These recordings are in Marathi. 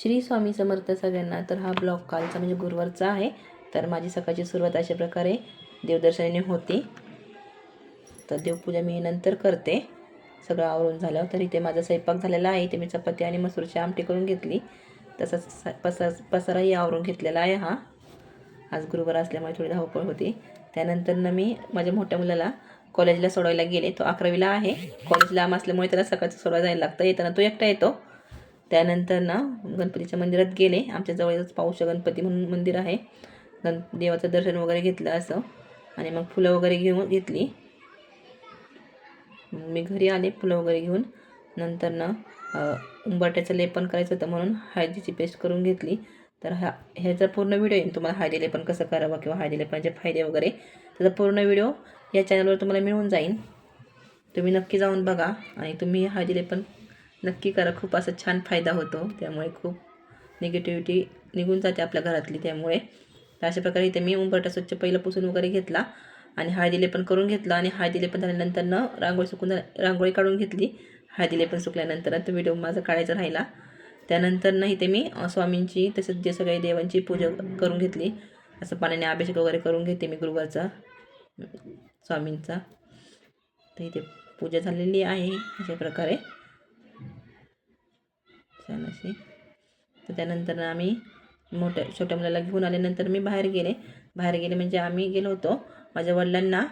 श्री स्वामी समर्थ सगळ्यांना। तर हा ब्लॉग कालचा म्हणजे गुरुवारचा आहे। तर माझी सकाळची सुरुवात अशा प्रकारे देवदर्शनाने होती। तर देवपूजा मी नंतर करते सगळं आवरून झालं। तर इथे माझा स्वयंपाक झालेला आहे। इथे मी चपाती आणि मसूरची आमटी करून घेतली। तसंच पसाराही आवरून घेतलेला आहे। आज गुरुवार असल्यामुळे थोडी धावपळ होती। त्यानंतर मी माझ्या मोठ्या मुलाला कॉलेजला सोडवायला गेले। तो 11वीला आहे। कॉलेज लांब असल्यामुळे त्याला सकाळचं सोडवायला जायला लागतं। येताना तो एकटा येतो। त्यानंतर गणपतीच्या मंदिरात गेले। आमच्या जवळच पाऊस गणपती म्हणून मंदिर आहे। देवाचं दर्शन वगैरे घेतलं असं आणि मग फुलं वगैरे घेतली। मी घरी आले फुलं वगैरे घेऊन। नंतर उंबरठ्याचं लेपन करायचं होतं म्हणून हळदीची पेस्ट करून घेतली। तर ह्याचा पूर्ण व्हिडिओ येईल तुम्हाला, हळदी लेपन कसं करावं किंवा हळदी लेपनाचे फायदे वगैरे, त्याचा पूर्ण व्हिडिओ या चॅनलवर तुम्हाला मिळून जाईल। तुम्ही नक्की जाऊन बघा आणि तुम्ही हळदी लेपन नक्की करा। खूप असं छान फायदा होतो। त्यामुळे खूप निगेटिव्हिटी निघून जाते आपल्या घरातली। त्यामुळे तर अशा प्रकारे इथे मी उंबरठा स्वच्छ पहिलं पुसून वगैरे घेतला आणि हळदी लेपन करून घेतलं। आणि हळदी लेपन झाल्यानंतर रांगोळी काढून घेतली। हळदी लेपन सुकल्यानंतर तो व्हिडिओ माझा काढायचा राहिला। त्यानंतर इथे मी स्वामींची तसेच जे सगळे देवांची पूजा करून घेतली। असं पाण्याने अभिषेक वगैरे करून घेते मी गुरुवारचा स्वामींचा। तर इथे पूजा झालेली आहे अशा प्रकारे छान अशी। तर त्यानंतर आम्ही छोट्या मुलाला घेऊन आल्यानंतर मी बाहेर गेले म्हणजे आम्ही गेलो होतो माझ्या वडिलांना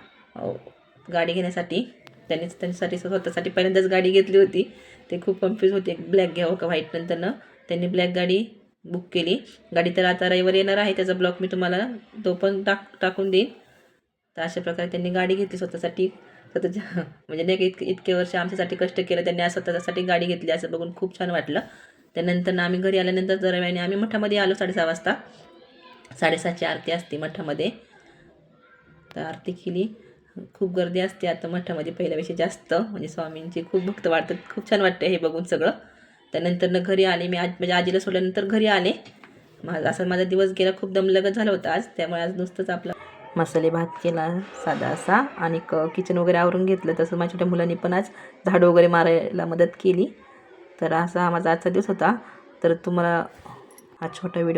गाडी घेण्यासाठी। त्यांच्यासाठी स्वतःसाठी पहिल्यांदाच गाडी घेतली होती। ते खूप कन्फ्यूज होते ब्लॅक घ्यावं का व्हाईट। नंतर त्यांनी ब्लॅक गाडी बुक केली। गाडी तर आता रविवारी येणार आहे, त्याचा ब्लॉग मी तुम्हाला तो पण टाकून देईन। तर अशा प्रकारे त्यांनी गाडी घेतली स्वतःसाठी। स्वतःच्या म्हणजे नाही का इतके वर्ष आमच्यासाठी कष्ट केलं त्यांनी, आज स्वतःसाठी गाडी घेतली असं बघून खूप छान वाटलं। त्यानंतर आम्ही घरी आल्यानंतर जरा वेळाने आम्ही मठामध्ये आलो 6:30 वाजता। 7:30ची आरती असते मठामध्ये। तर आरती केली। खूप गर्दी असते आता मठामध्ये पहिल्यापेक्षा जास्त, म्हणजे स्वामींची खूप भक्त वाटतात। खूप छान वाटतं हे बघून सगळं। त्यानंतर घरी आले मी। माझ्या आजीला सोडल्यानंतर घरी आले। माझा दिवस गेला, खूप दमलगत झालं होतं आज। त्यामुळे आज नुसतंच आपला मसाले भात केला साधा असा आणि किचन वगैरे आवरून घेतलं। तसं माझ्या छोट्या मुलांनी पण आज झाडू वगैरे मारायला मदत केली। तर असा माझा आजचा दिवस होता। तर तुम्हाला हा छोटा व्हिडिओ